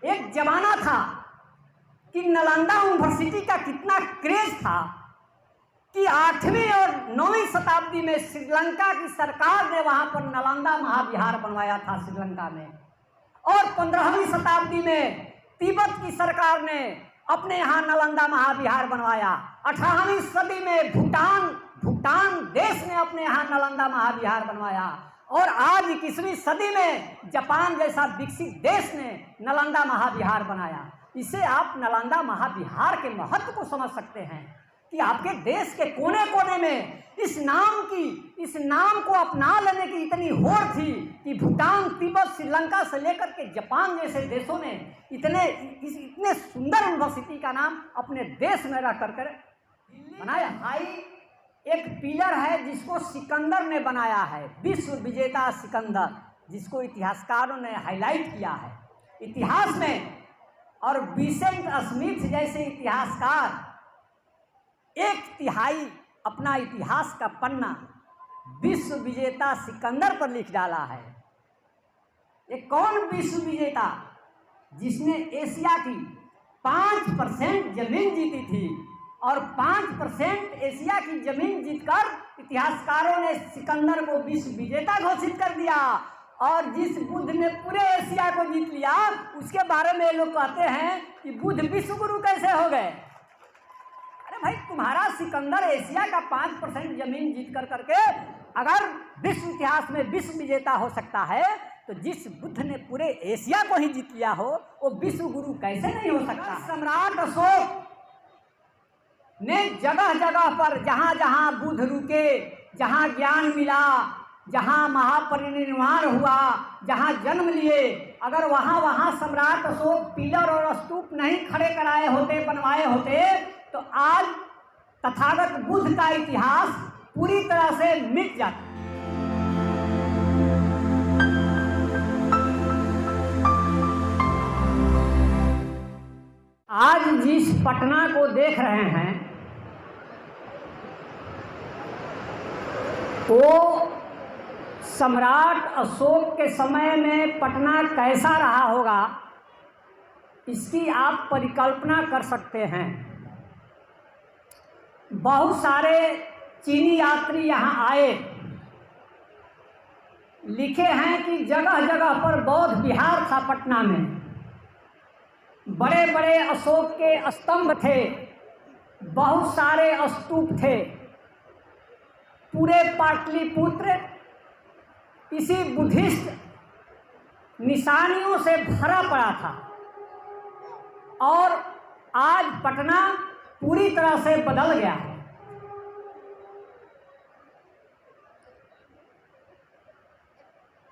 एक जमाना था कि नालंदा यूनिवर्सिटी का कितना क्रेज था कि 8वीं और 9वीं शताब्दी में श्रीलंका की सरकार ने वहाँ पर नालंदा महाविहार बनवाया था श्रीलंका में, और 15वीं शताब्दी में तिब्बत की सरकार ने अपने यहाँ नालंदा महाविहार बनवाया। 18वीं सदी में भूटान देश ने अपने यहाँ नालंदा महाविहार बनवाया, और आज 21वीं सदी में जापान जैसा विकसित देश ने नालंदा महाविहार बनाया। इसे आप नालंदा महाविहार के महत्व को समझ सकते हैं कि आपके देश के कोने कोने में इस नाम को अपना लेने की इतनी होड़ थी कि भूटान, तिब्बत, श्रीलंका से लेकर के जापान जैसे देशों ने इतने सुंदर यूनिवर्सिटी का नाम अपने देश में रख कर बनाया। भाई एक पिलर है जिसको सिकंदर ने बनाया है, विश्व विजेता सिकंदर, जिसको इतिहासकारों ने हाईलाइट किया है इतिहास में। और विसेंट स्मिथ जैसे इतिहासकार 1/3 अपना इतिहास का पन्ना विश्व विजेता सिकंदर पर लिख डाला है। ये कौन विश्व विजेता? जिसने एशिया की 5% जमीन जीती थी, और 5% एशिया की जमीन जीतकर इतिहासकारों ने सिकंदर को विश्व विजेता घोषित कर दिया। और जिस बुद्ध ने पूरे एशिया को जीत लिया, उसके बारे में लोग कहते हैं कि बुद्ध विश्व गुरु कैसे हो गए। अरे भाई, तुम्हारा सिकंदर एशिया का 5% जमीन जीत करके अगर विश्व इतिहास में विश्व विजेता हो सकता है, तो जिस बुद्ध ने पूरे एशिया को ही जीत लिया हो, वो विश्व गुरु कैसे नहीं हो सकता। सम्राट अशोक ने जगह जगह पर जहाँ जहाँ बुद्ध रुके, जहाँ ज्ञान मिला, जहाँ महापरिनिर्वाण हुआ, जहाँ जन्म लिए, अगर वहाँ सम्राट अशोक पिलर और स्तूप नहीं खड़े कराए होते, बनवाए होते, तो आज तथागत बुद्ध का इतिहास पूरी तरह से मिट जाता। आज जिस पटना को देख रहे हैं, वो सम्राट अशोक के समय में पटना कैसा रहा होगा, इसकी आप परिकल्पना कर सकते हैं। बहुत सारे चीनी यात्री यहाँ आए, लिखे हैं कि जगह जगह पर बौद्ध विहार था पटना में, बड़े बड़े अशोक के स्तंभ थे, बहुत सारे स्तूप थे, पूरे पाटलिपुत्र इसी बुद्धिस्ट निशानियों से भरा पड़ा था। और आज पटना पूरी तरह से बदल गया है।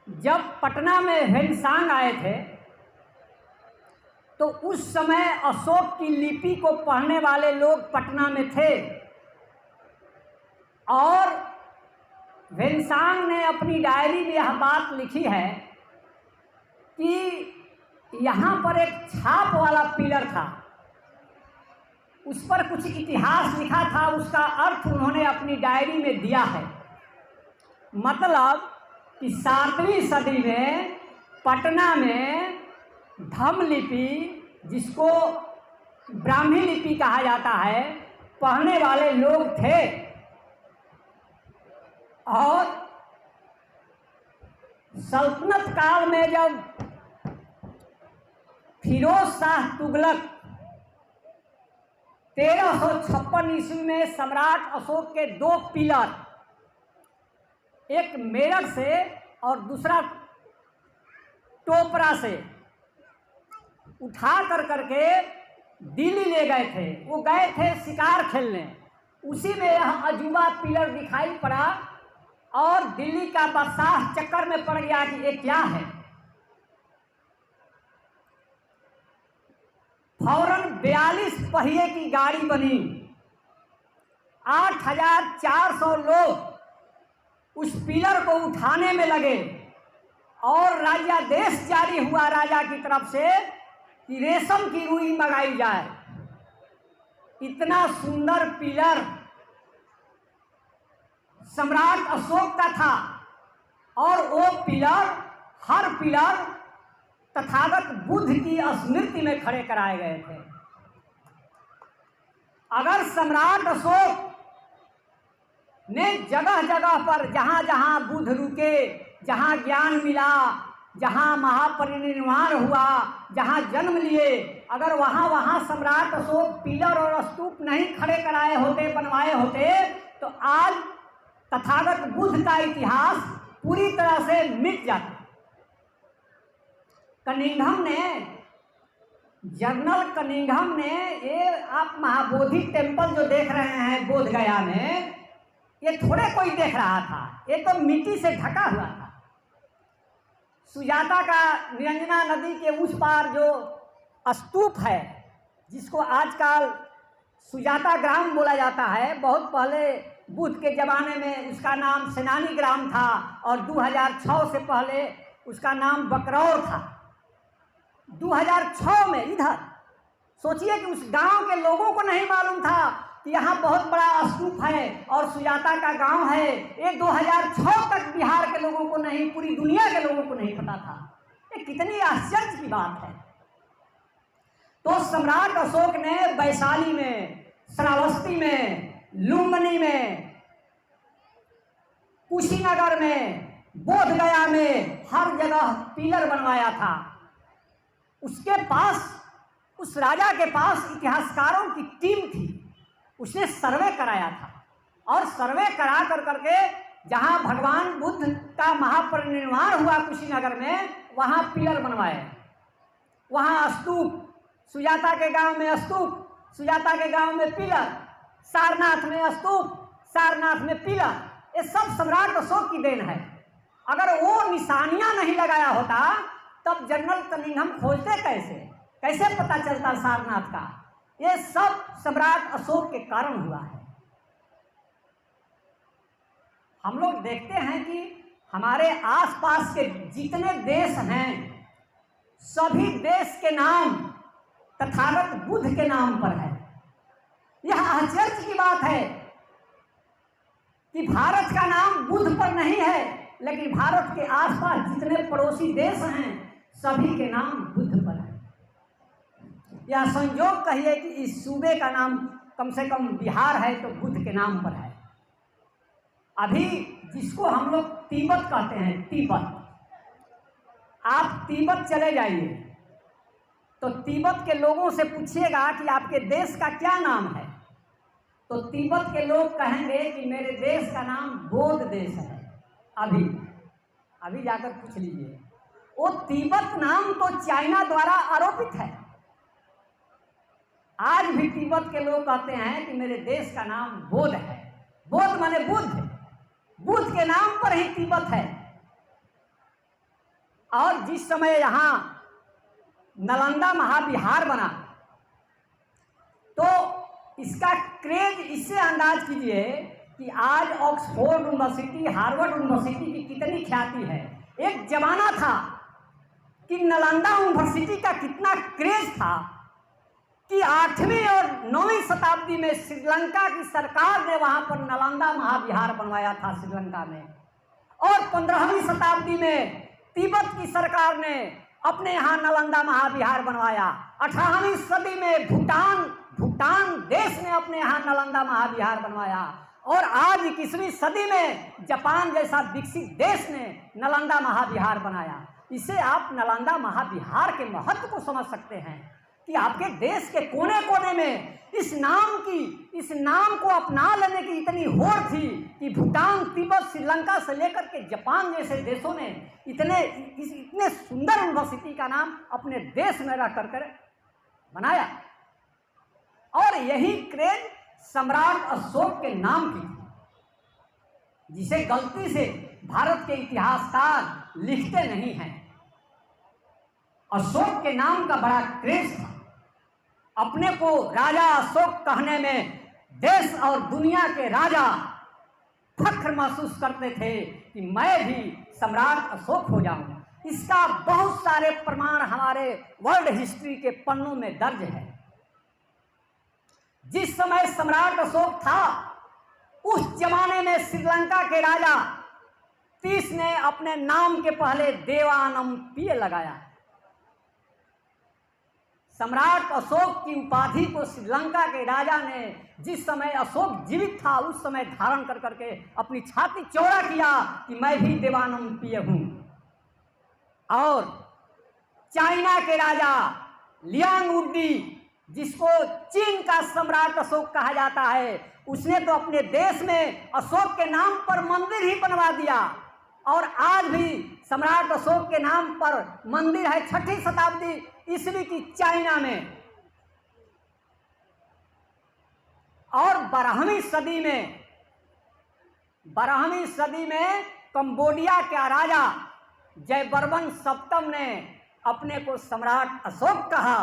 जब पटना में ह्वेनसांग आए थे, तो उस समय अशोक की लिपि को पढ़ने वाले लोग पटना में थे, और ह्वेनसांग ने अपनी डायरी में यह बात लिखी है कि यहाँ पर एक छाप वाला पिलर था, उस पर कुछ इतिहास लिखा था, उसका अर्थ उन्होंने अपनी डायरी में दिया है। मतलब कि 7वीं सदी में पटना में धम्म लिपि, जिसको ब्राह्मी लिपि कहा जाता है, पढ़ने वाले लोग थे। और सल्तनत काल में जब फिरोज शाह तुगलक 1356 ईस्वी में सम्राट अशोक के 2 पिलर, एक मेरठ से और दूसरा टोपरा से उठा करके दिल्ली ले गए थे। वो गए थे शिकार खेलने, उसी में यह अजूबा पिलर दिखाई पड़ा, और दिल्ली का बादशाह चक्कर में पड़ गया कि ये क्या है। फौरन 42 पहिए की गाड़ी बनी, 8400 लोग उस पिलर को उठाने में लगे, और राज्यादेश जारी हुआ राजा की तरफ से कि रेशम की रुई मंगाई जाए। इतना सुंदर पिलर सम्राट अशोक का था, और वो पिलर, हर पिलर तथागत बुद्ध की स्मृति में खड़े कराए गए थे। अगर सम्राट अशोक ने जगह जगह पर जहाँ जहाँ बुद्ध रुके, जहाँ ज्ञान मिला, जहाँ महापरिनिर्वाण हुआ, जहाँ जन्म लिए, अगर वहाँ वहाँ सम्राट अशोक पिलर और स्तूप नहीं खड़े कराए होते, बनवाए होते, तो आज तथागत बुद्ध का इतिहास पूरी तरह से मिट जाता। कनिंघम ने, जनरल कनिंघम ने, ये आप महाबोधि टेम्पल जो देख रहे हैं बोध गया में, ये थोड़े कोई देख रहा था, ये तो मिट्टी से ढका हुआ था। सुजाता का निरंजना नदी के उस पार जो स्तूप है, जिसको आजकल सुजाता ग्राम बोला जाता है, बहुत पहले बुद्ध के ज़माने में उसका नाम सेनानी ग्राम था और 2006 से पहले उसका नाम बकरौर था। 2006 में इधर सोचिए कि उस गांव के लोगों को नहीं मालूम था कि यहाँ बहुत बड़ा स्तूप है और सुजाता का गांव है। ये 2006 तक बिहार के लोगों को नहीं, पूरी दुनिया के लोगों को नहीं पता था। ये कितनी आश्चर्य की बात है। तो सम्राट अशोक ने वैशाली में, श्रावस्ती में, लुम्बिनी में, कुशीनगर में, बोधगया में, हर जगह पिलर बनवाया था। उसके पास, उस राजा के पास इतिहासकारों की टीम थी, उसने सर्वे कराया था और सर्वे करा कर करके जहाँ भगवान बुद्ध का महापरिनिर्वाण हुआ कुशीनगर में, वहाँ पिलर बनवाए, वहाँ स्तूप, सुजाता के गांव में स्तूप, सुजाता के गांव में पिलर, सारनाथ में स्तूप, सारनाथ में पिलर। ये सब सम्राट अशोक की देन है। अगर वो निशानियां नहीं लगाया होता तब जनरल कनिंघम खोजते कैसे, कैसे पता चलता सारनाथ का? ये सब सम्राट अशोक के कारण हुआ है। हम लोग देखते हैं कि हमारे आसपास के जितने देश हैं, सभी देश के नाम तथागत बुद्ध के नाम पर है। यह आश्चर्य की बात है कि भारत का नाम बुद्ध पर नहीं है, लेकिन भारत के आसपास जितने पड़ोसी देश हैं सभी के नाम बुद्ध पर है। या संयोग कहिए कि इस सूबे का नाम कम से कम बिहार है तो बुद्ध के नाम पर है। अभी जिसको हम लोग तिब्बत कहते हैं, तिब्बत, आप तिब्बत चले जाइए तो तिब्बत के लोगों से पूछिएगा कि आपके देश का क्या नाम है, तो तिब्बत के लोग कहेंगे कि मेरे देश का नाम बौद्ध देश है। अभी जाकर पूछ लीजिए। वो तिब्बत नाम तो चाइना द्वारा आरोपित है। आज भी तिब्बत के लोग कहते हैं कि मेरे देश का नाम बौद्ध है। बौद्ध माने बुद्ध, बुद्ध के नाम पर ही तिब्बत है। और जिस समय यहाँ नालंदा महाविहार बना तो इसका क्रेज इससे अंदाज कीजिए कि आज ऑक्सफोर्ड यूनिवर्सिटी, हार्वर्ड यूनिवर्सिटी की कितनी ख्याति है। एक जमाना था कि नालंदा यूनिवर्सिटी का कितना क्रेज था कि 8वीं और 9वीं शताब्दी में श्रीलंका की सरकार ने वहाँ पर नालंदा महाविहार बनवाया था श्रीलंका में, और 15वीं शताब्दी में तिब्बत की सरकार ने अपने यहाँ नालंदा महाविहार बनवाया। 18वीं सदी में भूटान देश ने अपने यहाँ नालंदा महाविहार बनवाया, और आज 21वीं सदी में जापान जैसा विकसित देश ने नालंदा महाविहार बनाया। इसे आप नालंदा महाविहार के महत्व को समझ सकते हैं कि आपके देश के कोने कोने में इस नाम को अपना लेने की इतनी होड़ थी कि भूटान, तिब्बत, श्रीलंका से लेकर के जापान जैसे देशों ने इतने सुंदर यूनिवर्सिटी का नाम अपने देश में रख कर बनाया। और यही क्रेज सम्राट अशोक के नाम की थी, जिसे गलती से भारत के इतिहासकार लिखते नहीं हैं। अशोक के नाम का बड़ा क्रेज था। अपने को राजा अशोक कहने में देश और दुनिया के राजा फख्र महसूस करते थे कि मैं भी सम्राट अशोक हो जाऊं। इसका बहुत सारे प्रमाण हमारे वर्ल्ड हिस्ट्री के पन्नों में दर्ज है। जिस समय सम्राट अशोक था उस जमाने में श्रीलंका के राजा तीस ने अपने नाम के पहले देवानम पिय लगाया। सम्राट अशोक की उपाधि को श्रीलंका के राजा ने जिस समय अशोक जीवित था उस समय धारण कर करके अपनी छाती चौड़ा किया कि मैं भी देवानंपिय हूँ। और चाइना के राजा लियांग वुडी, जिसको चीन का सम्राट अशोक कहा जाता है, उसने तो अपने देश में अशोक के नाम पर मंदिर ही बनवा दिया। और आज भी सम्राट अशोक के नाम पर मंदिर है 6ठी शताब्दी ईस्वी की चाइना में। और 12वीं सदी में कंबोडिया का राजा जयवर्मन सप्तम ने अपने को सम्राट अशोक कहा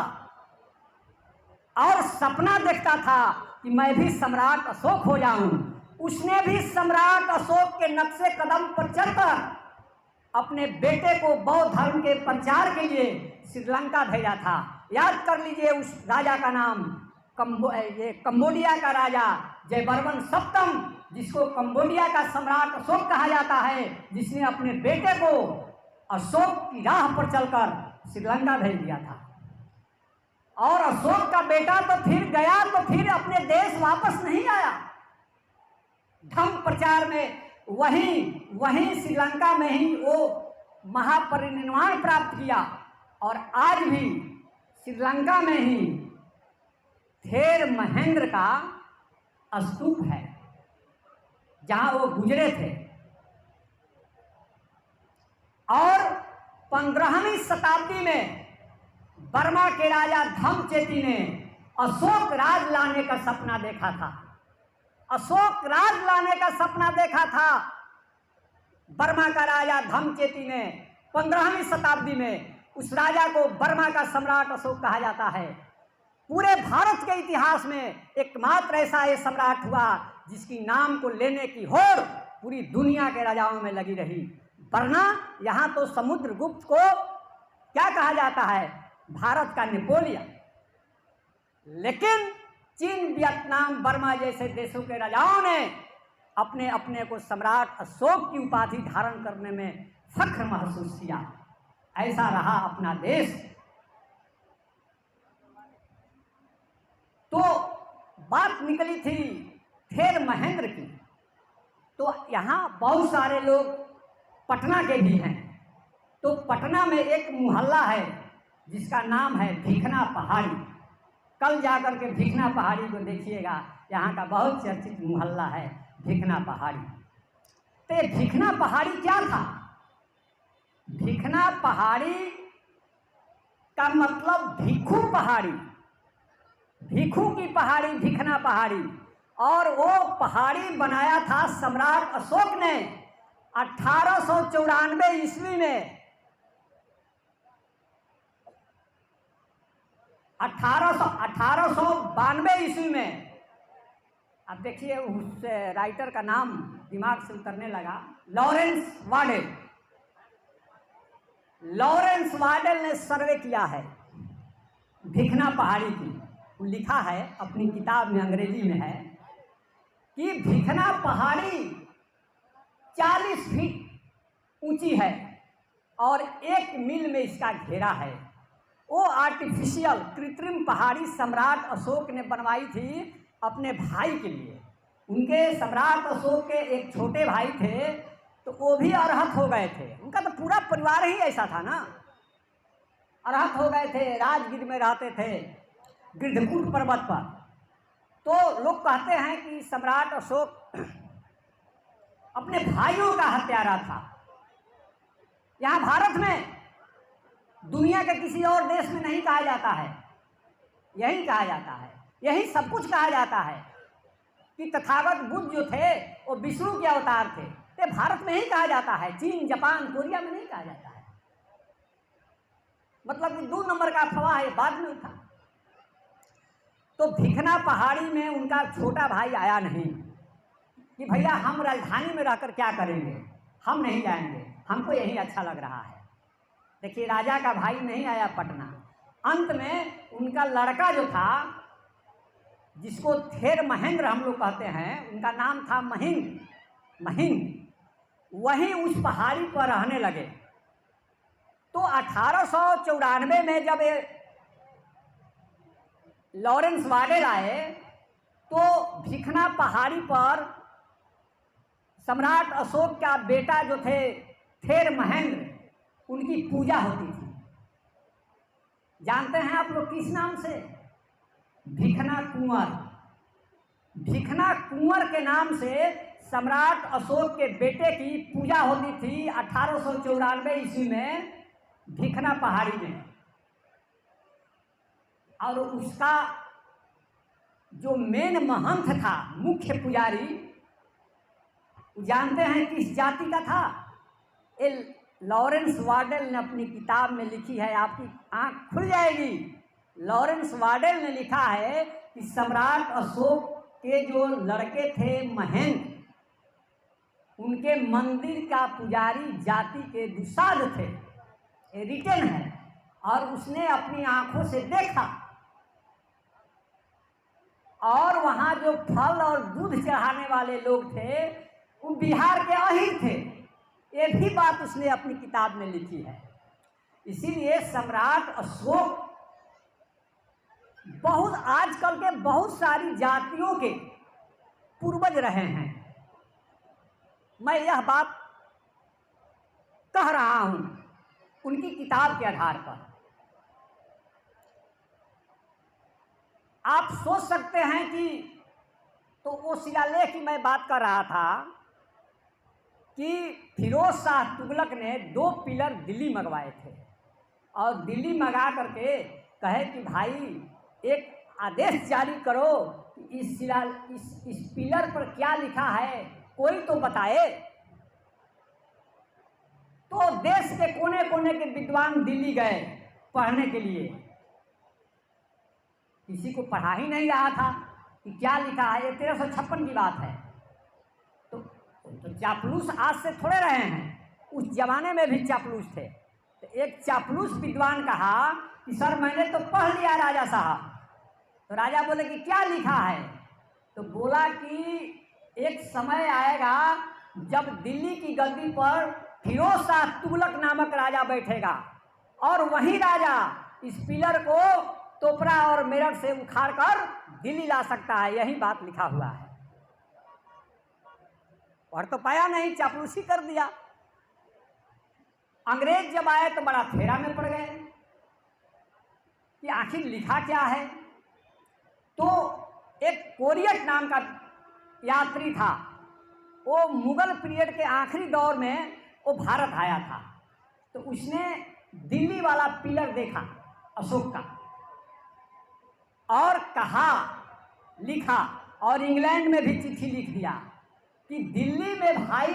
और सपना देखता था कि मैं भी सम्राट अशोक हो जाऊं। उसने भी सम्राट अशोक के नक्शे कदम पर चलकर अपने बेटे को बौद्ध धर्म के प्रचार के लिए श्रीलंका भेजा था। याद कर लीजिए उस राजा का नाम, कंबोडिया का राजा जयवर्मन सप्तम, जिसको कंबोडिया का सम्राट अशोक कहा जाता है, जिसने अपने बेटे को अशोक की राह पर चलकर श्रीलंका भेज दिया था। और अशोक का बेटा तो फिर गया तो फिर अपने देश वापस नहीं आया। धर्म प्रचार में वहीं श्रीलंका में ही वो महापरिनिर्वाण प्राप्त किया। और आज भी श्रीलंका में ही थेर महेंद्र का स्तूप है जहां वो गुजरे थे। और 15वीं शताब्दी में बर्मा के राजा धम्मचेती ने अशोक राज लाने का सपना देखा था। अशोक राज लाने का सपना देखा था बर्मा का राजा धम्मचेती ने 15वीं शताब्दी में। उस राजा को बर्मा का सम्राट अशोक कहा जाता है। पूरे भारत के इतिहास में एकमात्र ऐसा ये सम्राट हुआ जिसकी नाम को लेने की होड़ पूरी दुनिया के राजाओं में लगी रही। वरना यहाँ तो समुद्रगुप्त को क्या कहा जाता है, भारत का नेपोलियन। लेकिन चीन, वियतनाम, बर्मा जैसे देशों के राजाओं ने अपने अपने को सम्राट अशोक की उपाधि धारण करने में फख्र महसूस किया। ऐसा रहा अपना देश। तो बात निकली थी थेर महेंद्र की। तो यहाँ बहुत सारे लोग पटना के भी हैं। तो पटना में एक मोहल्ला है जिसका नाम है भिखना पहाड़ी। कल जाकर के भिखना पहाड़ी को देखिएगा, यहाँ का बहुत चर्चित मोहल्ला है भिखना पहाड़ी। तो ये भिखना पहाड़ी क्या था? भिखना पहाड़ी का मतलब भिखू पहाड़ी, भिखू की पहाड़ी भिखना पहाड़ी। और वो पहाड़ी बनाया था सम्राट अशोक ने 1894 ईस्वी में। 1892 ईस्वी में। अब देखिए उस राइटर का नाम दिमाग से उतरने लगा, लॉरेंस वार्डेल। लॉरेंस वार्डेल ने सर्वे किया है भिखना पहाड़ी की। लिखा है अपनी किताब में, अंग्रेजी में है कि भिखना पहाड़ी 40 फीट ऊंची है और 1 मील में इसका घेरा है। वो आर्टिफिशियल कृत्रिम पहाड़ी सम्राट अशोक ने बनवाई थी अपने भाई के लिए। उनके सम्राट अशोक के एक छोटे भाई थे, तो वो भी अरहत हो गए थे। उनका तो पूरा परिवार ही ऐसा था ना, अरहत हो गए थे, राजगीर में रहते थे गिरधकूट पर्वत पर। तो लोग कहते हैं कि सम्राट अशोक अपने भाइयों का हत्यारा था। यहाँ भारत में दुनिया के किसी और देश में नहीं कहा जाता है, यही कहा जाता है, यही सब कुछ कहा जाता है कि तथागत बुद्ध जो थे वो विष्णु के अवतार थे। ये भारत में ही कहा जाता है, चीन, जापान, कोरिया में नहीं कहा जाता है। मतलब कि 2 नंबर का अफवाह है, बाद में उठा। तो भिखना पहाड़ी में उनका छोटा भाई आया नहीं कि भैया हम राजधानी में रहकर क्या करेंगे, हम नहीं जाएंगे, हमको यही अच्छा लग रहा है। देखिए राजा का भाई नहीं आया पटना। अंत में उनका लड़का जो था, जिसको थेर महेंद्र हम लोग कहते हैं, उनका नाम था महिंद, वही उस पहाड़ी पर रहने लगे। तो 1894 में जब ये लॉरेंस वाडेल आए तो भिखना पहाड़ी पर सम्राट अशोक का बेटा जो थे थेर महेंद्र, उनकी पूजा होती थी। जानते हैं आप लोग किस नाम से? भिखना कुंवर। भिखना कुंवर के नाम से सम्राट अशोक के बेटे की पूजा होती थी 1894 ईस्वी में भिखना पहाड़ी में। और उसका जो मेन महंत था, मुख्य पुजारी, जानते हैं किस जाति का था? ये लॉरेंस वाडेल ने अपनी किताब में लिखी है, आपकी आंख खुल जाएगी। लॉरेंस वाडेल ने लिखा है कि सम्राट अशोक के जो लड़के थे महेंद्र, उनके मंदिर का पुजारी जाति के दुसाध थे। ये रिटर्न है और उसने अपनी आंखों से देखा। और वहाँ जो फल और दूध चढ़ाने वाले लोग थे वो बिहार के अहीर थे। ये भी बात उसने अपनी किताब में लिखी है। इसीलिए सम्राट अशोक बहुत आजकल के बहुत सारी जातियों के पूर्वज रहे हैं। मैं यह बात कह रहा हूं उनकी किताब के आधार पर। आप सोच सकते हैं कि तो वो शिलालेख की मैं बात कर रहा था कि फिरोज शाह तुगलक ने 2 पिलर दिल्ली मंगवाए थे और दिल्ली मंगा करके कहे कि भाई एक आदेश जारी करो कि इस पिलर पर क्या लिखा है, कोई तो बताए। तो देश के कोने कोने के विद्वान दिल्ली गए पढ़ने के लिए। किसी को पढ़ा ही नहीं रहा था कि क्या लिखा है। ये 1356 की बात है। तो चापलूस आज से थोड़े रहे हैं, उस जमाने में भी चापलूस थे। तो एक चापलूस विद्वान कहा कि सर मैंने तो पढ़ लिया राजा साहब। तो राजा बोले कि क्या लिखा है? तो बोला कि एक समय आएगा जब दिल्ली की गद्दी पर फिरोज शाह तुगलक नामक राजा बैठेगा और वही राजा इस पिलर को तोपरा और मेरठ से उखाड़कर दिल्ली ला सकता है। यही बात लिखा हुआ है। और तो पाया नहीं, चापलूसी कर दिया। अंग्रेज जब आए तो बड़ा फेरा में पड़ गए कि आखिर लिखा क्या है। तो एक कोरियट नाम का यात्री था, वो मुगल पीरियड के आखिरी दौर में वो भारत आया था। तो उसने दिल्ली वाला पिलर देखा अशोक का और कहा, लिखा और इंग्लैंड में भी चिट्ठी लिख दिया कि दिल्ली में भाई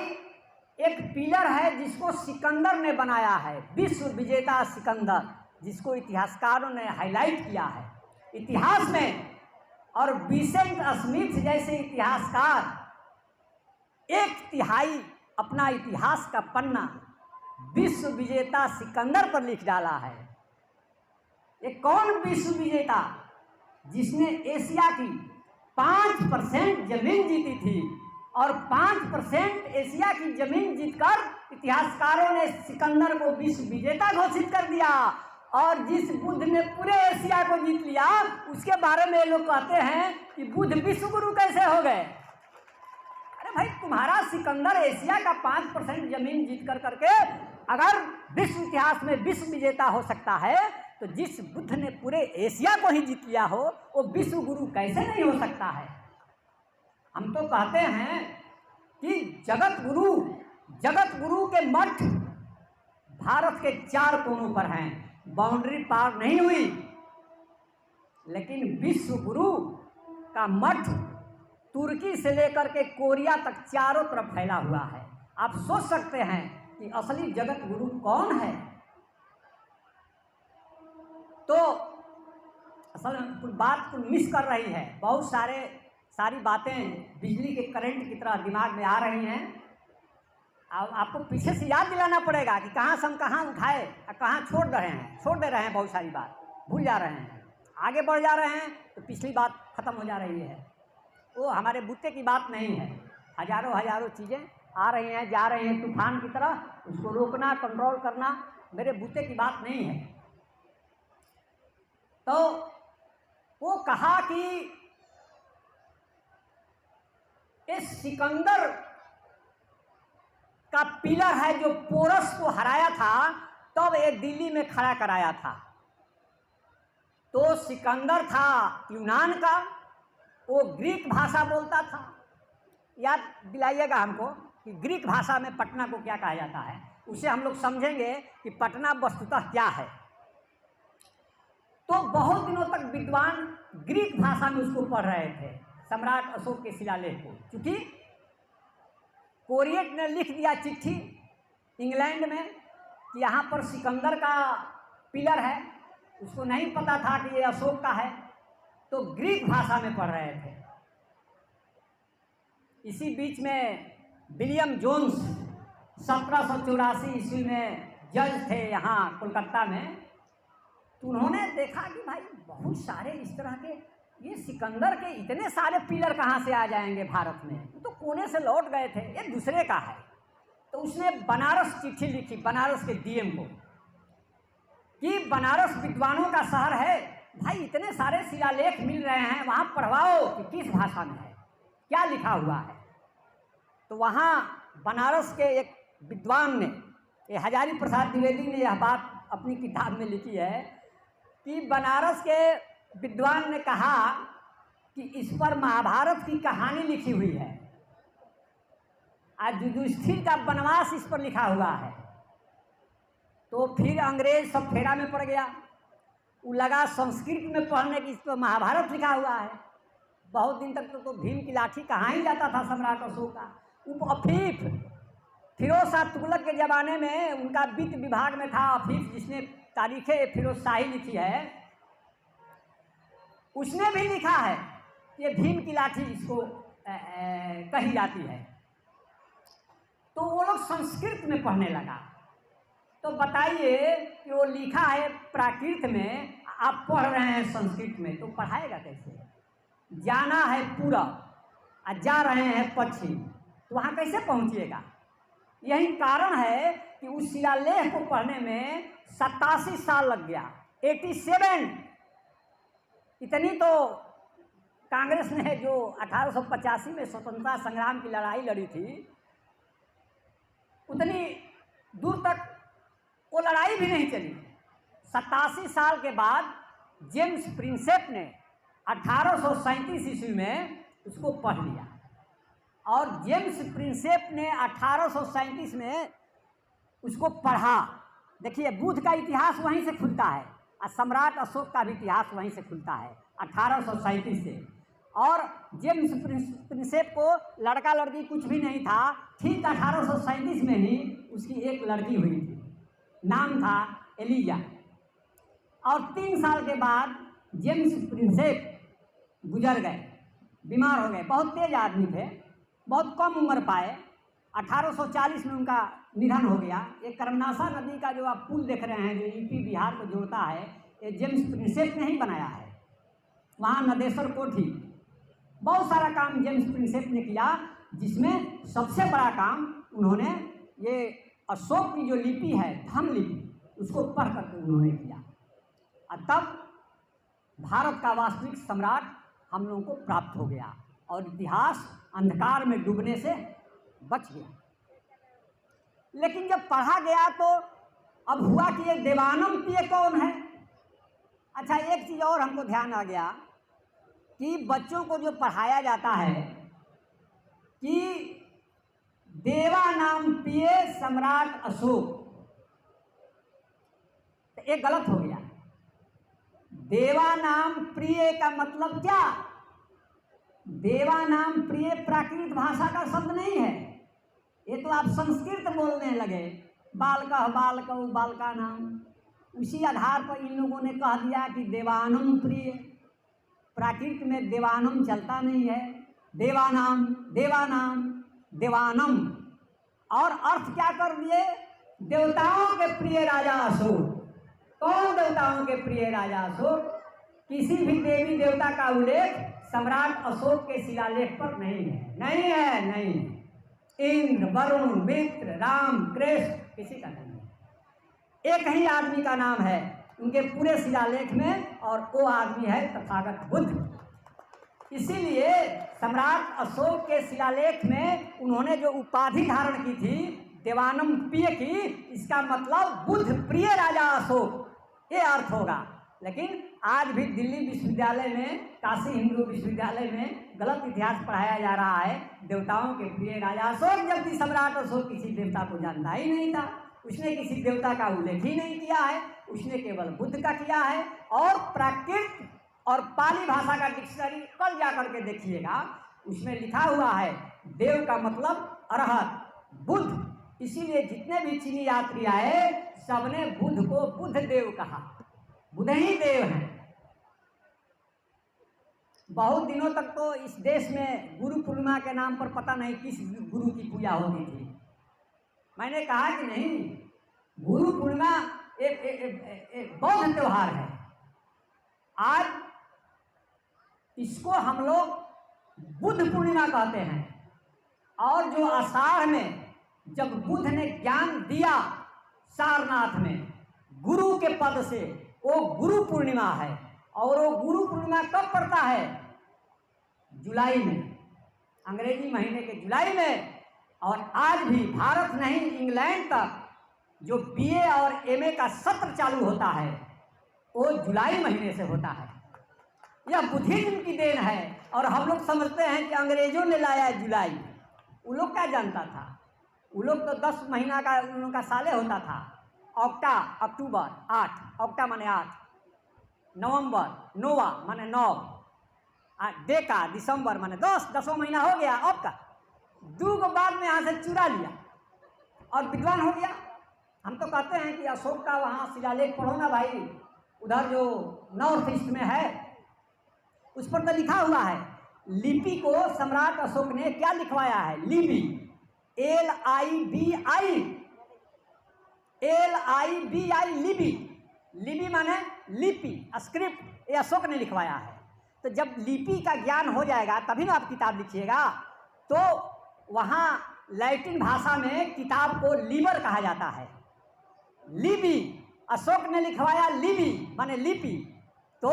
एक पिलर है जिसको सिकंदर ने बनाया है, विश्व विजेता सिकंदर, जिसको इतिहासकारों ने हाईलाइट किया है इतिहास में। और विसेंट स्मिथ जैसे इतिहासकार 1/3 अपना इतिहास का पन्ना विश्व विजेता सिकंदर पर लिख डाला है। ये कौन विश्व विजेता? जिसने एशिया की 5% जमीन जीती थी और 5% एशिया की जमीन जीतकर इतिहासकारों ने सिकंदर को विश्व विजेता घोषित कर दिया। और जिस बुद्ध ने पूरे एशिया को जीत लिया उसके बारे में लोग कहते हैं कि बुद्ध विश्व गुरु कैसे हो गए। अरे भाई, तुम्हारा सिकंदर एशिया का 5% जमीन जीत कर करके अगर विश्व इतिहास में विश्व विजेता हो सकता है तो जिस बुद्ध ने पूरे एशिया को ही जीत लिया हो वो विश्व गुरु कैसे नहीं हो सकता है। हम तो कहते हैं कि जगत गुरु के मठ भारत के 4 कोनों पर हैं, बाउंड्री पार नहीं हुई। लेकिन विश्व गुरु का मठ तुर्की से लेकर के कोरिया तक चारों तरफ फैला हुआ है। आप सोच सकते हैं कि असली जगत गुरु कौन है। तो असल बात को मिस कर रही है। बहुत सारी बातें बिजली के करंट की तरह दिमाग में आ रही हैं। आपको पीछे से याद दिलाना पड़ेगा कि कहाँ से हम कहाँ उठाए और कहाँ छोड़ दे रहे हैं। बहुत सारी बात भूल जा रहे हैं, आगे बढ़ जा रहे हैं तो पिछली बात खत्म हो जा रही है। वो हमारे बूते की बात नहीं है। हजारों चीज़ें आ रही हैं जा रही हैं तूफान की तरह, उसको रोकना कंट्रोल करना मेरे बूते की बात नहीं है। तो वो कहा कि इस सिकंदर का पिलर है जो पोरस को हराया था, तब ये दिल्ली में खड़ा कराया था। तो सिकंदर था यूनान का, वो ग्रीक भाषा बोलता था। याद दिलाइएगा हमको कि ग्रीक भाषा में पटना को क्या कहा जाता है, उसे हम लोग समझेंगे कि पटना वस्तुतः क्या है। तो बहुत दिनों तक विद्वान ग्रीक भाषा में उसको पढ़ रहे थे, सम्राट अशोक के शिलालेख को। क्योंकि कोरिएट ने लिख दिया चिट्ठी इंग्लैंड में कि यहाँ पर सिकंदर का पिलर है, उसको नहीं पता था कि ये अशोक का है, तो ग्रीक भाषा में पढ़ रहे थे। इसी बीच में विलियम जोन्स 1784 ईस्वी में जज थे यहाँ कोलकाता में। तो उन्होंने देखा कि भाई बहुत सारे इस तरह के, ये सिकंदर के इतने सारे पिलर कहाँ से आ जाएंगे भारत में, तो कोने से लौट गए थे, ये दूसरे का है। तो उसने बनारस चिट्ठी लिखी बनारस के डीएम को कि बनारस विद्वानों का शहर है, भाई इतने सारे शिलालेख मिल रहे हैं, वहाँ पढ़वाओ कि किस भाषा में है, क्या लिखा हुआ है। तो वहाँ बनारस के एक विद्वान ने, ये हजारी प्रसाद द्विवेदी ने यह बात अपनी किताब में लिखी है कि बनारस के विद्वान ने कहा कि इस पर महाभारत की कहानी लिखी हुई है, आज युधिष्ठिर का वनवास इस पर लिखा हुआ है। तो फिर अंग्रेज सब फेरा में पड़ गया, वो लगा संस्कृत में पढ़ने की, इस पर महाभारत लिखा हुआ है। बहुत दिन तक तो भीम की लाठी कहाँ ही जाता था सम्राट अशोक का। अफीफ फिरोज शाह तुगलक के ज़माने में उनका वित्त विभाग में था अफीफ, जिसने तारीखें फिरोज शाही लिखी है, उसने भी लिखा है कि ये भीम की लाठी इसको कही जाती है। तो वो लोग संस्कृत में पढ़ने लगा। तो बताइए कि वो लिखा है प्राकृत में, आप पढ़ रहे हैं संस्कृत में, तो पढ़ाएगा कैसे? जाना है पूरब और जा रहे हैं पश्चिम, तो वहाँ कैसे पहुँचिएगा? यही कारण है कि उस शिलालेख को पढ़ने में 87 साल लग गया, 87। इतनी तो कांग्रेस ने जो 1885 में स्वतंत्रता संग्राम की लड़ाई लड़ी थी, उतनी दूर तक वो लड़ाई भी नहीं चली। 87 साल के बाद जेम्स प्रिंसेप ने 1837 ईस्वी में उसको पढ़ लिया, और जेम्स प्रिंसेप ने 1837 में उसको पढ़ा। देखिए बुद्ध का इतिहास वहीं से खुलता है और सम्राट अशोक का भी इतिहास वहीं से खुलता है 1837 से। और जेम्स प्रिंसेप को लड़का लड़की कुछ भी नहीं था, ठीक 1837 में ही उसकी एक लड़की हुई थी, नाम था एलिजा। और 3 साल के बाद जेम्स प्रिंसेप गुजर गए, बीमार हो गए। बहुत तेज आदमी थे, बहुत कम उम्र पाए। 1840 में उनका निधन हो गया। ये कर्मनाशा नदी का जो आप पुल देख रहे हैं, जो यूपी बिहार को जोड़ता है, ये जेम्स प्रिंसेप ने ही बनाया है। वहाँ नदेश्वर कोठी, बहुत सारा काम जेम्स प्रिंसेप ने किया, जिसमें सबसे बड़ा काम उन्होंने ये अशोक की जो लिपि है, धम्म लिपि, उसको पढ़ करके उन्होंने किया। और तब भारत का वास्तविक सम्राट हम लोगों को प्राप्त हो गया और इतिहास अंधकार में डूबने से बच गया। लेकिन जब पढ़ा गया तो अब हुआ कि ये देवानंद प्रिय कौन है? अच्छा, एक चीज़ और हमको ध्यान आ गया कि बच्चों को जो पढ़ाया जाता है कि देवानाम प्रिय सम्राट अशोक, तो ये गलत हो गया। देवानाम प्रिय का मतलब क्या? देवानाम प्रिय प्राकृत भाषा का शब्द नहीं है, ये तो आप संस्कृत बोलने लगे, बालकः बालकौ बालका नाम। उसी आधार पर इन लोगों ने कह दिया कि देवानम प्रिय। प्राकृत में देवानम चलता नहीं है, देवानाम देवानाम देवानम। और अर्थ क्या कर दिए? देवताओं के प्रिय राजा अशोक। कौन देवताओं के प्रिय राजा अशोक? किसी भी देवी देवता का उल्लेख सम्राट अशोक के शिलालेख पर नहीं है, नहीं है, नहीं है। इंद्र, वरुण, मित्र, राम, कृष्ण, किसी का नहीं है। एक ही आदमी का नाम है, उनके पूरे शिलालेख में, और वो आदमी है तथागत बुद्ध। इसीलिए सम्राट अशोक के शिलालेख में उन्होंने जो उपाधि धारण की थी देवानम प्रिय की, इसका मतलब बुद्ध प्रिय राजा अशोक, ये अर्थ होगा। लेकिन आज भी दिल्ली विश्वविद्यालय में, काशी हिंदू विश्वविद्यालय में गलत इतिहास पढ़ाया जा रहा है, देवताओं के प्रिय राजा अशोक, जबकि सम्राट अशोक किसी देवता को जानता ही नहीं था। उसने किसी देवता का उल्लेख ही नहीं किया है, उसने केवल बुद्ध का किया है। और प्राकृत और पाली भाषा का डिक्शनरी कल जा करके देखिएगा, उसमें लिखा हुआ है देव का मतलब अरहत, बुद्ध। इसीलिए जितने भी चीनी यात्री आए सबने बुद्ध को बुद्ध देव कहा, बुद्ध ही देव हैं। बहुत दिनों तक तो इस देश में गुरु पूर्णिमा के नाम पर पता नहीं किस गुरु की पूजा होती थी। मैंने कहा कि नहीं, गुरु पूर्णिमा एक बौद्ध त्योहार है। आज इसको हम लोग बुद्ध पूर्णिमा कहते हैं। और जो आषाढ़ में जब बुद्ध ने ज्ञान दिया सारनाथ में गुरु के पद से, वो गुरु पूर्णिमा है। और वो गुरु पूर्णिमा कब पड़ता है? जुलाई में, अंग्रेजी महीने के जुलाई में। और आज भी भारत नहीं इंग्लैंड तक जो बीए और एमए का सत्र चालू होता है वो जुलाई महीने से होता है। यह बुद्धिज्म की देन है। और हम लोग समझते हैं कि अंग्रेजों ने लाया है जुलाई। वो लोग क्या जानता था? वो लोग तो 10 महीना का उन लोग का साले होता था। ऑक्टा अक्टूबर 8, ऑक्टा माने 8, नवंबर, नोवा माने 9, डेका दिसंबर माने 10, 10वां महीना हो गया। अब का 2 को बाद में यहाँ से चुरा लिया और विद्वान हो गया। हम तो कहते हैं कि अशोक का वहाँ शिलालेख पढ़ो ना भाई, उधर जो नॉर्थ ईस्ट में है उस पर तो लिखा हुआ है। लिपि को सम्राट अशोक ने क्या लिखवाया है? लिपि, LIBI, लिपि। लिपि माने लिपि, स्क्रिप्ट, ये अशोक ने लिखवाया है। तो जब लिपि का ज्ञान हो जाएगा तभी ना आप किताब लिखिएगा। तो वहाँ लैटिन भाषा में किताब को लीबर कहा जाता है। लिपि अशोक ने लिखवाया, लिपि माने लिपि। तो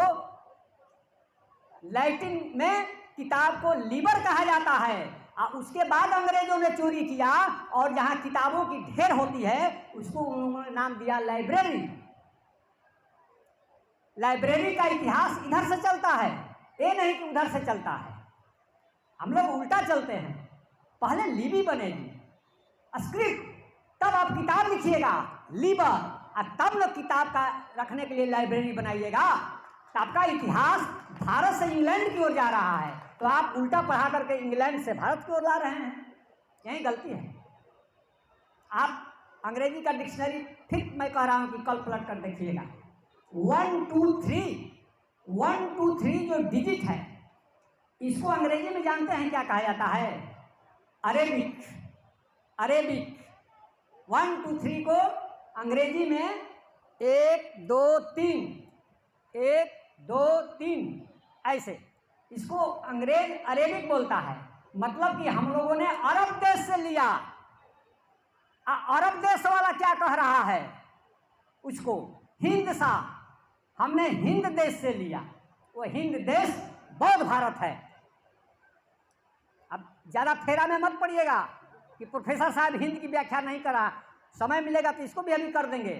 लैटिन में किताब को लीबर कहा जाता है। और उसके बाद अंग्रेजों ने चोरी किया और जहाँ किताबों की ढेर होती है उसको उन्होंने नाम दिया लाइब्रेरी। लाइब्रेरी का इतिहास इधर से चलता है, ये नहीं कि उधर से चलता है। हम लोग उल्टा चलते हैं। पहले लिपि बनेगी, स्क्रिप्ट, तब आप किताब लिखिएगा, लीबर, और तब लोग किताब का रखने के लिए लाइब्रेरी बनाइएगा। तो आपका इतिहास भारत से इंग्लैंड की ओर जा रहा है, तो आप उल्टा पढ़ा करके इंग्लैंड से भारत की ओर ला रहे हैं। यही गलती है। आप अंग्रेजी का डिक्शनरी फिर मैं कह रहा हूँ कि कल पलट कर देखिएगा। 1 2 3 जो डिजिट है इसको अंग्रेजी में जानते हैं क्या कहा जाता है? अरेबिक। 1 2 3 को अंग्रेजी में 1 2 3 ऐसे, इसको अंग्रेज अरेबिक बोलता है। मतलब कि हम लोगों ने अरब देश से लिया। अरब देश वाला क्या कह रहा है उसको? हिंद सा। हमने हिंद देश से लिया। वो हिंद देश बौद्ध भारत है। अब ज़्यादा फेरा में मत पड़िएगा कि प्रोफेसर साहब हिंद की व्याख्या नहीं करा। समय मिलेगा तो इसको भी अभी कर देंगे,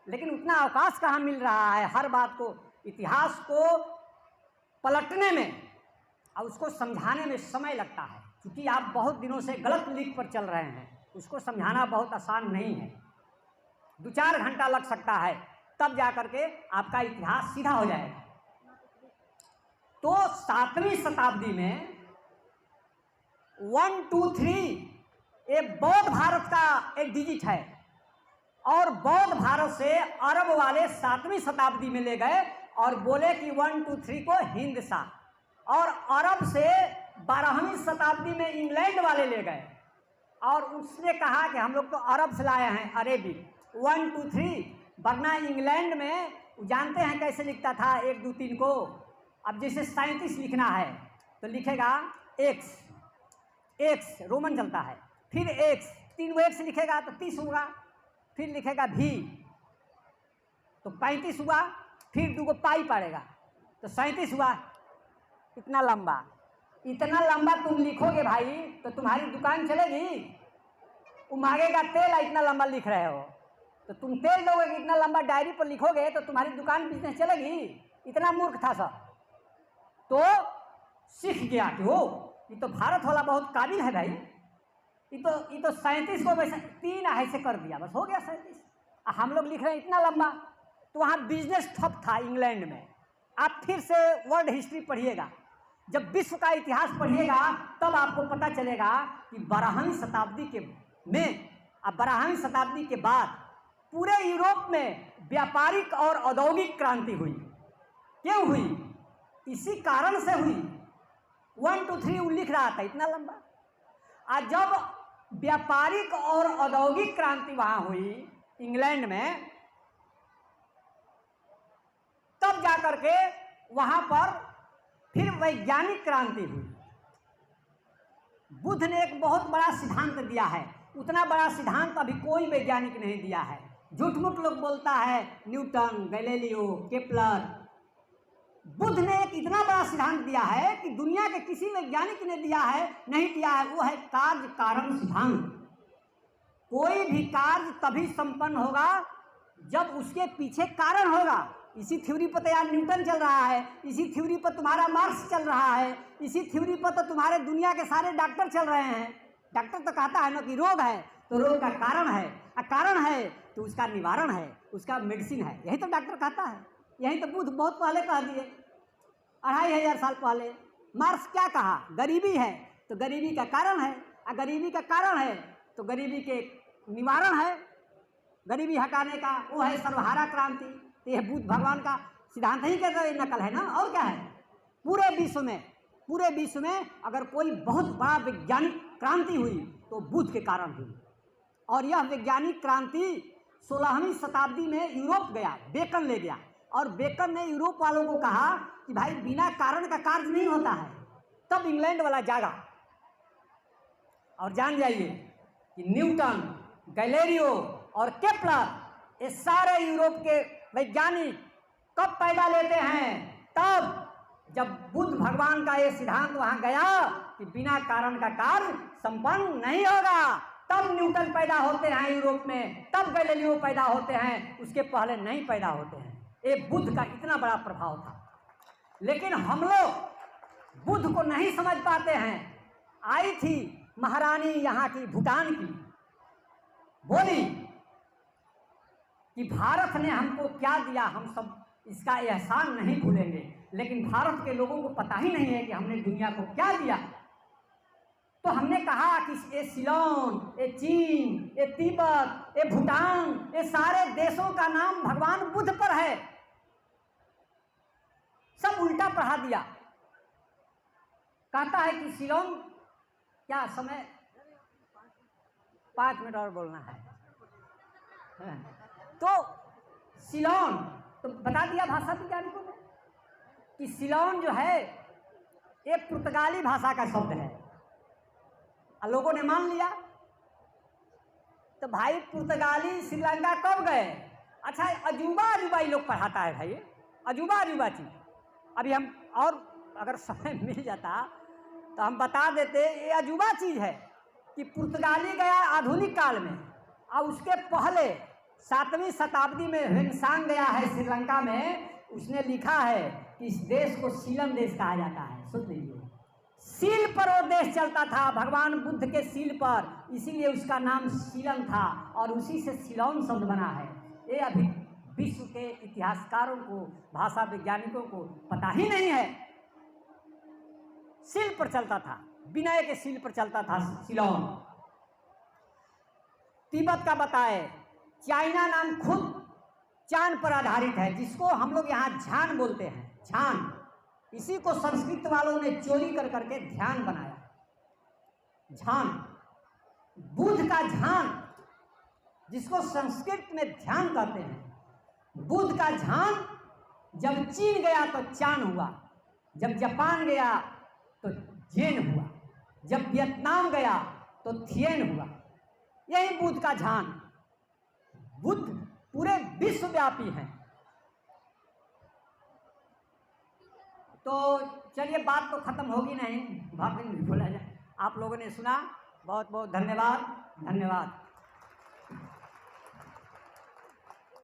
लेकिन उतना अवकाश कहाँ मिल रहा है। हर बात को, इतिहास को पलटने में और उसको समझाने में समय लगता है, क्योंकि आप बहुत दिनों से गलत लीक पर चल रहे हैं। उसको समझाना बहुत आसान नहीं है। 2-4 घंटा लग सकता है, तब जा करके आपका इतिहास सीधा हो जाएगा। तो 7वीं शताब्दी में 1 2 3 ये बौद्ध भारत का एक डिजिट है। और बौद्ध भारत से अरब वाले 7वीं शताब्दी में ले गए और बोले कि 1 2 3 को हिंद सा। और अरब से 12वीं शताब्दी में इंग्लैंड वाले ले गए और उसने कहा कि हम लोग तो अरब से लाए हैं, अरेबिक। 1 2 3, वरना इंग्लैंड में जानते हैं कैसे लिखता था 1 2 3 को? अब जैसे 37 लिखना है तो लिखेगा एक्स रोमन चलता है, फिर एक्स, 3 एक्स लिखेगा तो 30 होगा, फिर लिखेगा भी, तो 35 हुआ, फिर 2 पाई पड़ेगा तो 37 हुआ। इतना लंबा तुम लिखोगे भाई तो तुम्हारी दुकान चलेगी? वो मांगेगा तेल, इतना लंबा लिख रहे हो तो तुम तेल दोगे कि इतना लंबा डायरी पर लिखोगे तो तुम्हारी दुकान बिजनेस चलेगी? इतना मूर्ख था सब। तो सीख गया कि वो ये तो भारत वाला बहुत काबिल है भाई, ये तो 37 को वैसे 3 ऐसे कर दिया, बस हो गया 37। हम लोग लिख रहे हैं इतना लंबा। तो वहाँ बिजनेस ठप था इंग्लैंड में। आप फिर से वर्ल्ड हिस्ट्री पढ़िएगा, जब विश्व का इतिहास पढ़िएगा तब आपको पता चलेगा कि 12वीं शताब्दी के बाद पूरे यूरोप में व्यापारिक और औद्योगिक क्रांति हुई। क्यों हुई? इसी कारण से हुई। 1 2 3 वो लिख रहा था इतना लंबा। आज जब व्यापारिक और औद्योगिक क्रांति वहां हुई इंग्लैंड में, तब जाकर के वहां पर फिर वैज्ञानिक क्रांति हुई। बुद्ध ने एक बहुत बड़ा सिद्धांत दिया है, उतना बड़ा सिद्धांत अभी कोई वैज्ञानिक नहीं दिया है। झूठ मूठ लोग बोलता है, न्यूटन, गैलीलियो, केपलर। बुद्ध ने एक इतना बड़ा सिद्धांत दिया है कि दुनिया के किसी वैज्ञानिक ने नहीं दिया है, वो है कार्य कारण सिद्धांत। कोई भी कार्य तभी संपन्न होगा जब उसके पीछे कारण होगा। इसी थ्योरी पर तो यार न्यूटन चल रहा है, इसी थ्योरी पर तुम्हारा मार्क्स चल रहा है, इसी थ्योरी पर तो तुम्हारे दुनिया के सारे डॉक्टर चल रहे हैं। डॉक्टर तो कहता है ना कि रोग है तो रोग का कारण है, कारण है तो उसका निवारण है, उसका मेडिसिन है, यही तो डॉक्टर कहता है। यही तो बुद्ध बहुत पहले कह दिए, 2500 साल पहले। मार्क्स क्या कहा? गरीबी है तो गरीबी का कारण है, और गरीबी का कारण है तो गरीबी के निवारण है, गरीबी हटाने का, वो है सर्वहारा क्रांति। तो यह बुद्ध भगवान का सिद्धांत ही कहता है, नकल है ना, और क्या है। पूरे विश्व में अगर कोई बहुत बड़ा वैज्ञानिक क्रांति हुई तो बुद्ध के कारण हुई। और यह वैज्ञानिक क्रांति 16वीं शताब्दी में यूरोप गया, बेकन ले गया, और बेकन ने यूरोप वालों को कहा कि भाई बिना कारण का कार्य नहीं होता है। तब इंग्लैंड वाला जागा। और जान जाइए कि न्यूटन, गैलीलियो और केपलर, ये सारे यूरोप के वैज्ञानिक कब पैदा लेते हैं? तब जब बुद्ध भगवान का ये सिद्धांत वहां गया कि बिना कारण का कार्य संपन्न नहीं होगा, तब न्यूटन पैदा होते हैं यूरोप में, तब गैलीलियो पैदा होते हैं, उसके पहले नहीं पैदा होते हैं। ये बुद्ध का इतना बड़ा प्रभाव था। लेकिन हम लोग बुद्ध को नहीं समझ पाते हैं। आई थी महारानी यहाँ की, भूटान की, बोली कि भारत ने हमको क्या दिया, हम सब इसका एहसान नहीं भूलेंगे। लेकिन भारत के लोगों को पता ही नहीं है कि हमने दुनिया को क्या दिया। तो हमने कहा कि ये सिलोन, ये चीन, ये तिब्बत, ये भूटान, ये सारे देशों का नाम भगवान बुद्ध पर है। सब उल्टा पढ़ा दिया। कहता है कि सिलोन, क्या समय, 5 मिनट और बोलना है। तो सिलोन तो बता दिया भाषा वैज्ञानिकों ने कि सिलोन जो है ये पुर्तगाली भाषा का शब्द है, और लोगों ने मान लिया। तो भाई पुर्तगाली श्रीलंका कब गए? अच्छा, अजूबा ये लोग पढ़ाता है भाई, अजूबा चीज। अभी हम और अगर समय मिल जाता तो हम बता देते। ये अजूबा चीज है कि पुर्तगाली गया आधुनिक काल में, और उसके पहले 7वीं शताब्दी में ह्वेनसांग गया है श्रीलंका में। उसने लिखा है कि इस देश को सीलम देश कहा जाता है। सुन लीजिए, सील पर वो देश चलता था, भगवान बुद्ध के सील पर, इसीलिए उसका नाम सीलम था, और उसी से सिलोन शब्द बना है। ये अभी विश्व के इतिहासकारों को, भाषा वैज्ञानिकों को पता ही नहीं है। सील पर चलता था, विनय के सील पर चलता था सिलोन। तिब्बत का बताए, चाइना नाम खुद चांद पर आधारित है, जिसको हम लोग यहाँ झान बोलते हैं, झान। इसी को संस्कृत वालों ने चोरी कर करके ध्यान बनाया, झान। बुद्ध का झान, जिसको संस्कृत में ध्यान कहते हैं, बुद्ध का झान जब चीन गया तो चान हुआ, जब जापान गया तो जेन हुआ, जब वियतनाम गया तो थिएन हुआ। यही बुद्ध का झान। बुद्ध पूरे विश्वव्यापी हैं, तो चलिए, बात तो खत्म होगी नहीं, भाग नहीं बोला जाए। आप लोगों ने सुना, बहुत बहुत धन्यवाद, धन्यवाद।